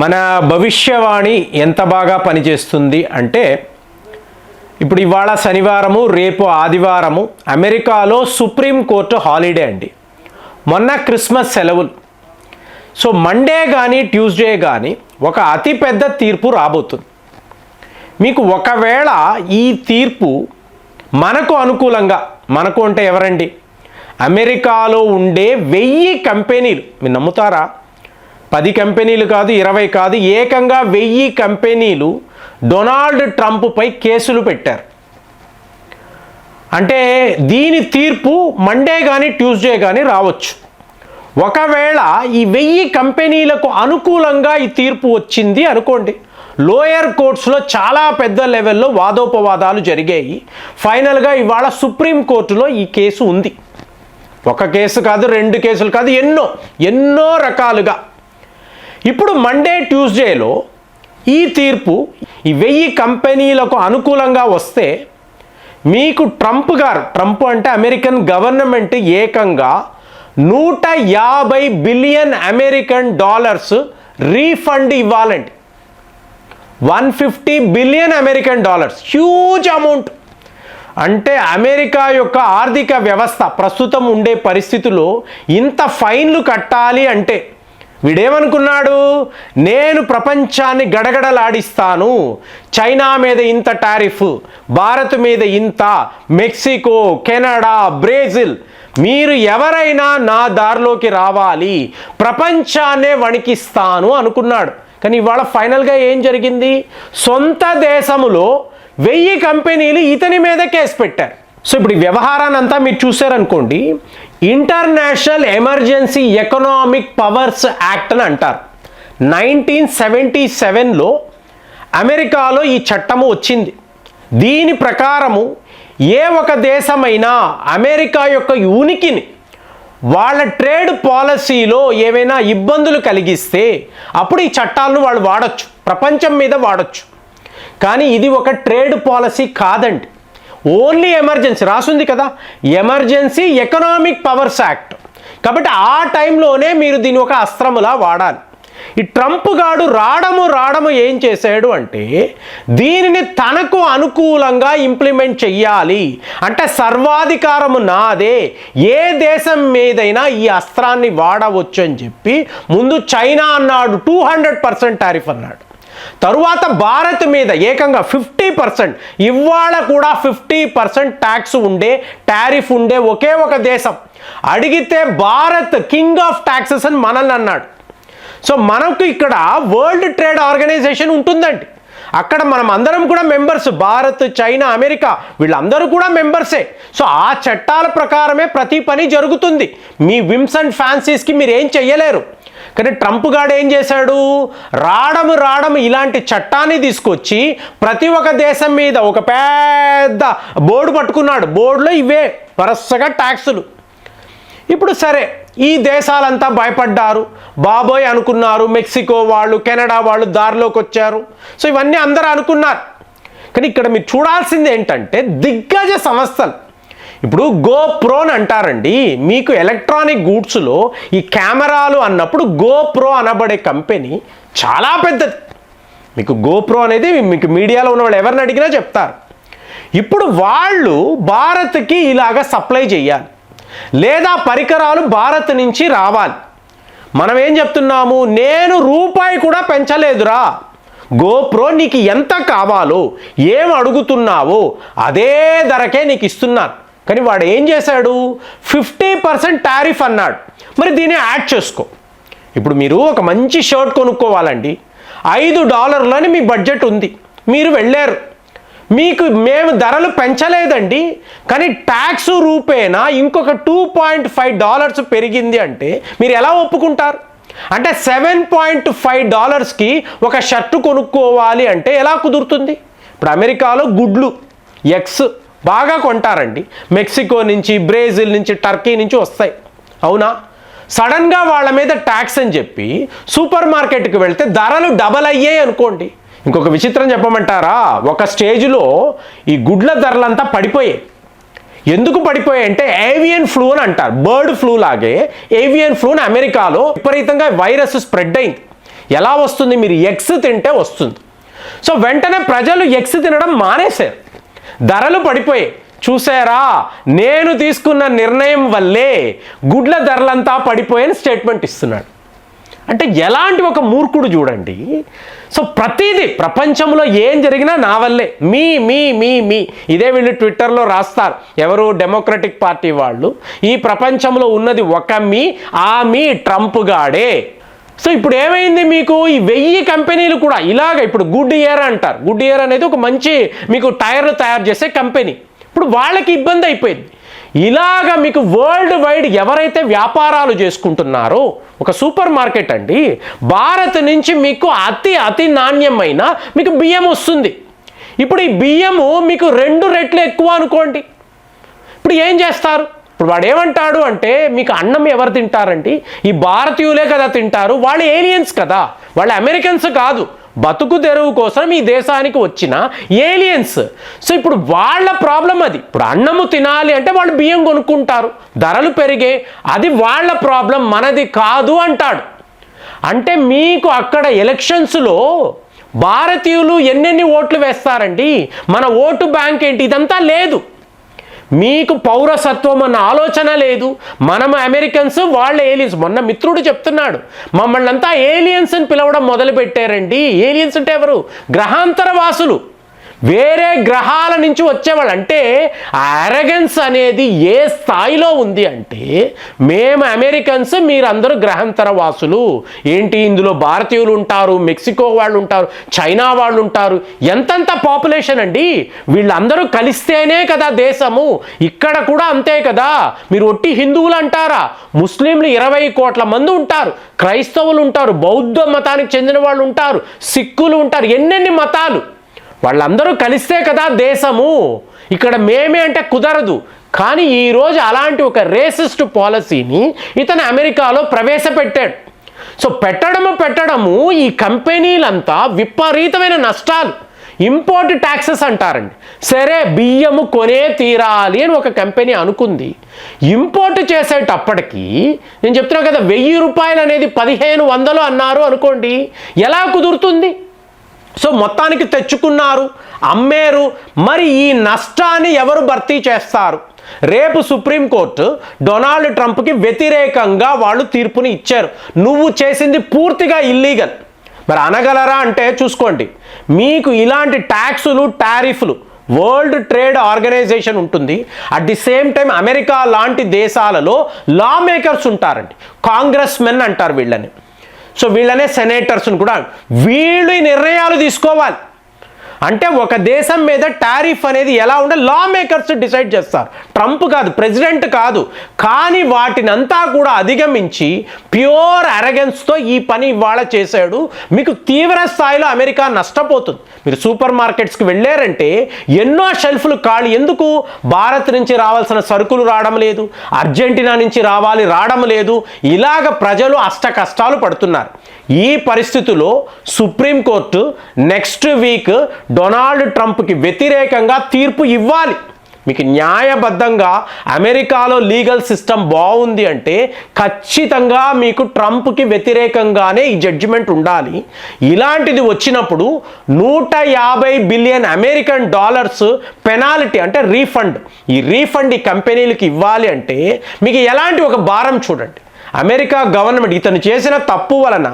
మన భవిష్యవాణి ఎంత బాగా పనిచేస్తుంది అంటే ఇప్పుడు ఇవాళ శనివారము రేపు ఆదివారము అమెరికాలో సుప్రీంకోర్టు హాలిడే అండి. మొన్న క్రిస్మస్ సెలవులు. సో మండే కానీ ట్యూస్డే కానీ ఒక అతిపెద్ద తీర్పు రాబోతుంది. మీకు ఒకవేళ ఈ తీర్పు మనకు అనుకూలంగా, మనకు అంటే ఎవరండి, అమెరికాలో ఉండే 1000 కంపెనీలు, మీరు నమ్ముతారా, 10 కంపెనీలు కాదు, 20 కాదు, ఏకంగా 1000 కంపెనీలు డొనాల్డ్ ట్రంప్పై కేసులు పెట్టారు. అంటే దీని తీర్పు మండే కానీ ట్యూస్డే కానీ రావచ్చు. ఒకవేళ ఈ 1000 కంపెనీలకు అనుకూలంగా ఈ తీర్పు వచ్చింది అనుకోండి, లోయర్ కోర్ట్స్లో చాలా పెద్ద లెవెల్లో వాదోపవాదాలు జరిగాయి. ఫైనల్గా ఇవాళ సుప్రీంకోర్టులో ఈ కేసు ఉంది. ఒక కేసు కాదు, 2 కేసులు కాదు, ఎన్నో రకాలుగా. ఇప్పుడు మండే ట్యూస్డేలో ఈ తీర్పు ఈ 1000 కంపెనీలకు అనుకూలంగా వస్తే మీకు ట్రంప్ అంటే అమెరికన్ గవర్నమెంట్ ఏకంగా $150 బిలియన్ అమెరికన్ డాలర్స్ రీఫండ్ ఇవ్వాలండి. 150 billion American dollars, huge amount. అంటే అమెరికా యొక్క ఆర్థిక వ్యవస్థ ప్రస్తుతం ఉండే పరిస్థితుల్లో ఇంత ఫైన్లు కట్టాలి అంటే వీడేమనుకున్నాడు, నేను ప్రపంచాన్ని గడగడలాడిస్తాను, చైనా మీద ఇంత టారిఫ్, భారత్ మీద ఇంత, మెక్సికో, కెనడా, బ్రెజిల్, మీరు ఎవరైనా నా దారిలోకి రావాలి, ప్రపంచాన్నే వణికిస్తాను అనుకున్నాడు. కానీ ఇవాళ ఫైనల్గా ఏం జరిగింది, సొంత దేశములో 1000 కంపెనీలు ఇతని మీద కేసు పెట్టారు. సో ఇప్పుడు ఈ వ్యవహారాన్ని అంతా మీరు చూసారనుకోండి, international emergency economic powers act అని అంటారు. 1977లో అమెరికాలో ఈ చట్టము వచ్చింది. దీని ప్రకారము ఏ ఒక దేశమైనా అమెరికా యొక్క ఉనికిని, వాళ్ళ ట్రేడ్ పాలసీలో ఏవైనా ఇబ్బందులు కలిగిస్తే అప్పుడు ఈ చట్టాలను వాళ్ళు వాడచ్చు, ప్రపంచం మీద వాడచ్చు. కానీ ఇది ఒక ట్రేడ్ పాలసీ కాదండి, ఓన్లీ ఎమర్జెన్సీ రాసుంది కదా, ఎమర్జెన్సీ ఎకనామిక్ పవర్స్ యాక్ట్. కాబట్టి ఆ టైంలోనే మీరు దీని ఒక అస్త్రములా వాడాలి. ఈ ట్రంప్ గాడు రావడము ఏం చేశాడు అంటే దీనిని తనకు అనుకూలంగా ఇంప్లిమెంట్ చెయ్యాలి, అంటే సర్వాధికారము నాదే, ఏ దేశం మీదైనా ఈ అస్త్రాన్ని వాడవచ్చు అని చెప్పి ముందు చైనా అన్నాడు, 200% టారిఫ్ అన్నాడు. తరువాత భారత్ మీద ఏకంగా 50%, ఇవాళ కూడా 50% ట్యాక్స్ ఉండే, టారిఫ్ ఉండే ఒకే ఒక దేశం. అడిగితే భారత్ కింగ్ ఆఫ్ ట్యాక్సెస్ అని మనల్ని అన్నాడు. సో మనకు ఇక్కడ వరల్డ్ ట్రేడ్ ఆర్గనైజేషన్ ఉంటుందండి, అక్కడ మనం అందరం కూడా మెంబర్స్, భారత్, చైనా, అమెరికా వీళ్ళందరూ కూడా మెంబర్సే. సో ఆ చట్టాల ప్రకారమే ప్రతి పని జరుగుతుంది. మీ విమ్స్ అండ్ ఫ్యాన్సీస్కి మీరు ఏం చెయ్యలేరు. కానీ ట్రంప్ గాడు ఏం చేశాడు, రావడము ఇలాంటి చట్టాన్ని తీసుకొచ్చి ప్రతి ఒక్క దేశం మీద ఒక పెద్ద బోర్డు పట్టుకున్నాడు. బోర్డులో ఇవే వరుసగా ట్యాక్సులు. ఇప్పుడు సరే, ఈ దేశాలంతా భయపడ్డారు, బాబోయ్ అనుకున్నారు, మెక్సికో వాళ్ళు, కెనడా వాళ్ళు దారిలోకి వచ్చారు. సో ఇవన్నీ అందరూ అనుకున్నారు. కానీ ఇక్కడ మీరు చూడాల్సింది ఏంటంటే దిగ్గజ సంస్థలు, ఇప్పుడు గోప్రో అని అంటారండి. మీకు ఎలక్ట్రానిక్ గూడ్స్లో ఈ కెమెరాలు అన్నప్పుడు గోప్రో అనబడే కంపెనీ చాలా పెద్దది. మీకు గోప్రో అనేది మీకు మీడియాలో ఉన్న వాళ్ళు ఎవరిని అడిగినా చెప్తారు. ఇప్పుడు వాళ్ళు భారత్కి ఇలాగ సప్లై చేయాలి, లేదా పరికరాలు భారత్ నుంచి రావాలి. మనం ఏం చెప్తున్నాము, నేను రూపాయి కూడా పెంచలేదురా, గోప్రో నీకు ఎంత కావాలో, ఏం అడుగుతున్నావో అదే ధరకే నీకు ఇస్తున్నాను. కానీ వాడు ఏం చేశాడు, 50% టారిఫ్ అన్నాడు. మరి దీన్ని యాడ్ చేసుకో. ఇప్పుడు మీరు ఒక మంచి షర్ట్ కొనుక్కోవాలండి, $5 మీ బడ్జెట్ ఉంది, మీరు వెళ్ళారు, మేము ధరలు పెంచలేదండి, కానీ ట్యాక్స్ రూపేనా ఇంకొక $2.5 పెరిగింది అంటే మీరు ఎలా ఒప్పుకుంటారు? అంటే $7.5కి ఒక షర్టు కొనుక్కోవాలి అంటే ఎలా కుదురుతుంది? ఇప్పుడు అమెరికాలో గుడ్లు, ఎగ్స్ బాగా కొంటారండి, మెక్సికో నుంచి, బ్రెజిల్ నుంచి, టర్కీ నుంచి వస్తాయి, అవునా? సడన్గా వాళ్ళ మీద ట్యాక్స్ అని చెప్పి సూపర్ మార్కెట్కి వెళ్తే ధరలు డబల్ అయ్యాయి అనుకోండి. ఇంకొక విచిత్రం చెప్పమంటారా, ఒక స్టేజ్లో ఈ గుడ్ల ధరలంతా పడిపోయాయి. ఎందుకు పడిపోయాయి అంటే ఏవియన్ ఫ్లూ అని అంటారు, బర్డ్ ఫ్లూ లాగే ఏవియన్ ఫ్లూని అమెరికాలో విపరీతంగా వైరస్ స్ప్రెడ్ అయింది. ఎలా వస్తుంది? మీరు ఎగ్స్ తింటే వస్తుంది. సో వెంటనే ప్రజలు ఎగ్స్ తినడం మానేశారు, ధరలు పడిపోయాయి. చూసారా, నేను తీసుకున్న నిర్ణయం వల్లే గుడ్ల ధరలంతా పడిపోయాయని స్టేట్మెంట్ ఇస్తున్నాడు. అంటే ఎలాంటి ఒక మూర్ఖుడు చూడండి. సో ప్రతిదీ ప్రపంచంలో ఏం జరిగినా నా వల్లే, మీ మీ మీ మీ ఇదే వీళ్ళు ట్విట్టర్లో రాస్తారు. ఎవరు? డెమోక్రటిక్ పార్టీ వాళ్ళు. ఈ ప్రపంచంలో ఉన్నది ఒక మీ, ఆ మీ ట్రంప్ గాడే. సో ఇప్పుడు ఏమైంది? మీకు ఈ 1000 కంపెనీలు కూడా ఇలాగ ఇప్పుడు గుడ్ ఇయర్ అంటారు. గుడ్ ఇయర్ అనేది ఒక మంచి మీకు టైర్లు తయారు చేసే కంపెనీ. ఇప్పుడు వాళ్ళకి ఇబ్బంది అయిపోయింది. ఇలాగ మీకు వరల్డ్ వైడ్ ఎవరైతే వ్యాపారాలు చేసుకుంటున్నారో, ఒక సూపర్ మార్కెట్ అండి, భారత్ నుంచి మీకు అతి నాణ్యమైన మీకు బియ్యం వస్తుంది. ఇప్పుడు ఈ బియ్యము మీకు 2 రెట్లు ఎక్కువ అనుకోండి. ఇప్పుడు ఏం చేస్తారు? ఇప్పుడు వాడు ఏమంటాడు అంటే, మీకు అన్నం ఎవరు తింటారండి? ఈ భారతీయులే కదా తింటారు, వాళ్ళు ఏలియన్స్ కదా, వాళ్ళు అమెరికన్స్ కాదు, బతుకు తెరువు కోసం ఈ దేశానికి వచ్చిన ఏలియన్స్. సో ఇప్పుడు వాళ్ళ ప్రాబ్లం అది. ఇప్పుడు అన్నము తినాలి అంటే వాళ్ళు బియ్యం కొనుక్కుంటారు, ధరలు పెరిగే, అది వాళ్ళ ప్రాబ్లం, మనది కాదు అంటాడు. అంటే మీకు అక్కడ ఎలక్షన్స్లో భారతీయులు ఎన్నెన్ని ఓట్లు వేస్తారండి, మన ఓటు బ్యాంక్ ఏంటి, ఇదంతా లేదు. మీకు పౌరసత్వం అన్న ఆలోచన లేదు. మనం అమెరికన్స్, వాళ్ళ ఏలియన్స్. మొన్న మిత్రుడు చెప్తున్నాడు, మమ్మల్ని అంతా ఏలియన్స్ అని పిలవడం మొదలు పెట్టారండి. ఏలియన్స్ అంటే ఎవరు? గ్రహాంతర వాసులు, వేరే గ్రహాల నుంచి వచ్చేవాళ్ళు. అంటే ఆ అరగెన్స్ అనేది ఏ స్థాయిలో ఉంది అంటే, మేము అమెరికన్స్, మీరందరూ గ్రహాంతర వాసులు. ఏంటి, ఇందులో భారతీయులు ఉంటారు, మెక్సికో వాళ్ళు ఉంటారు, చైనా వాళ్ళు ఉంటారు, ఎంతంత పాపులేషన్ అండి. వీళ్ళందరూ కలిస్తేనే కదా దేశము. ఇక్కడ కూడా అంతే కదా. మీరు ఒట్టి హిందువులు అంటారా? ముస్లింలు 20 కోట్ల మంది ఉంటారు, క్రైస్తవులు ఉంటారు, బౌద్ధ మతానికి చెందిన వాళ్ళు ఉంటారు, సిక్కులు ఉంటారు, ఎన్నెన్ని మతాలు. వాళ్ళందరూ కలిస్తే కదా దేశము. ఇక్కడ మేమే అంటే కుదరదు. కానీ ఈరోజు అలాంటి ఒక రేసిస్ట్ పాలసీని ఇతను అమెరికాలో ప్రవేశపెట్టాడు. సో పెట్టడము ఈ కంపెనీలంతా విపరీతమైన నష్టాలు. ఇంపోర్ట్ ట్యాక్సెస్ అంటారండి. సరే, బియ్యము కొనే తీరాలి అని ఒక కంపెనీ అనుకుంది. ఇంపోర్ట్ చేసేటప్పటికి నేను చెప్తున్నా కదా, 1000 రూపాయలు అనేది 1500 అన్నారు అనుకోండి, ఎలా కుదురుతుంది? సో మొత్తానికి తెచ్చుకున్నారు, అమ్మేరు. మరి ఈ నష్టాన్ని ఎవరు భర్తీ చేస్తారు? రేపు సుప్రీంకోర్టు డొనాల్డ్ ట్రంప్కి వ్యతిరేకంగా వాళ్ళు తీర్పుని ఇచ్చారు. నువ్వు చేసింది పూర్తిగా ఇల్లీగల్. మరి అనగలరా అంటే చూసుకోండి, మీకు ఇలాంటి ట్యాక్సులు, టారిఫ్లు వరల్డ్ ట్రేడ్ ఆర్గనైజేషన్ ఉంటుంది. At the same time America లాంటి దేశాలలో లా మేకర్స్ ఉంటారండి, కాంగ్రెస్ మెన్ అంటారు వీళ్ళని. సో వీళ్ళనే సెనేటర్స్ని కూడా, వీళ్ళు ఈ నిర్ణయాలు తీసుకోవాలి. అంటే ఒక దేశం మీద టారిఫ్ అనేది ఎలా ఉంటే లా మేకర్స్ డిసైడ్ చేస్తారు, ట్రంప్ కాదు, ప్రెసిడెంట్ కాదు. కానీ వాటినంతా కూడా అధిగమించి ప్యూర్ అరగెన్స్తో ఈ పని ఇవాళ చేశాడు. మీకు తీవ్ర స్థాయిలో అమెరికా నష్టపోతుంది. మీరు సూపర్ మార్కెట్స్కి వెళ్ళారంటే ఎన్నో షెల్ఫ్లు ఖాళీ. ఎందుకు? భారత్ నుంచి రావాల్సిన సరుకులు రావడం లేదు, అర్జెంటీనా నుంచి రావడం లేదు. ఇలాగ ప్రజలు అష్ట కష్టాలు పడుతున్నారు. ఈ పరిస్థితుల్లో సుప్రీంకోర్టు నెక్స్ట్ వీక్ డొనాల్డ్ ట్రంప్కి వ్యతిరేకంగా తీర్పు ఇవ్వాలి. మీకు న్యాయబద్ధంగా అమెరికాలో లీగల్ సిస్టమ్ బాగుంది అంటే ఖచ్చితంగా మీకు ట్రంప్కి వ్యతిరేకంగానే ఈ జడ్జిమెంట్ ఉండాలి. ఇలాంటిది వచ్చినప్పుడు 150 బిలియన్ అమెరికన్ డాలర్స్ పెనాల్టీ అంటే రీఫండ్, ఈ రీఫండ్ ఈ కంపెనీలకు ఇవ్వాలి అంటే మీకు ఎలాంటి ఒక భారం చూడండి. అమెరికా గవర్నమెంట్ ఇతను చేసిన తప్పు వలన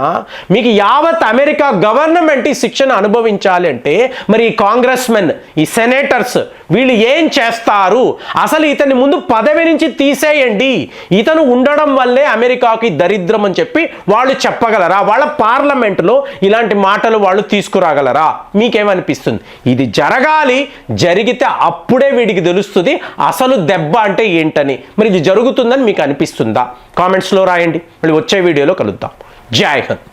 మీకు యావత్ అమెరికా గవర్నమెంట్ ఈ శిక్షను అనుభవించాలి అంటే మరి ఈ కాంగ్రెస్ మెన్, ఈ సెనేటర్స్ వీళ్ళు ఏం చేస్తారు? అసలు ఇతని ముందు పదవి నుంచి తీసేయండి, ఇతను ఉండడం వల్లే అమెరికాకి దరిద్రం అని చెప్పి వాళ్ళు చెప్పగలరా? వాళ్ళ పార్లమెంటులో ఇలాంటి మాటలు వాళ్ళు తీసుకురాగలరా? మీకేమనిపిస్తుంది? ఇది జరగాలి, జరిగితే అప్పుడే వీడికి తెలుస్తుంది అసలు దెబ్బ అంటే ఏంటని. మరి ఇది జరుగుతుందని మీకు అనిపిస్తుందా? కామెంట్స్లో రాయండి. మళ్ళీ వచ్చే వీడియోలో కలుద్దాం. జై హింద్.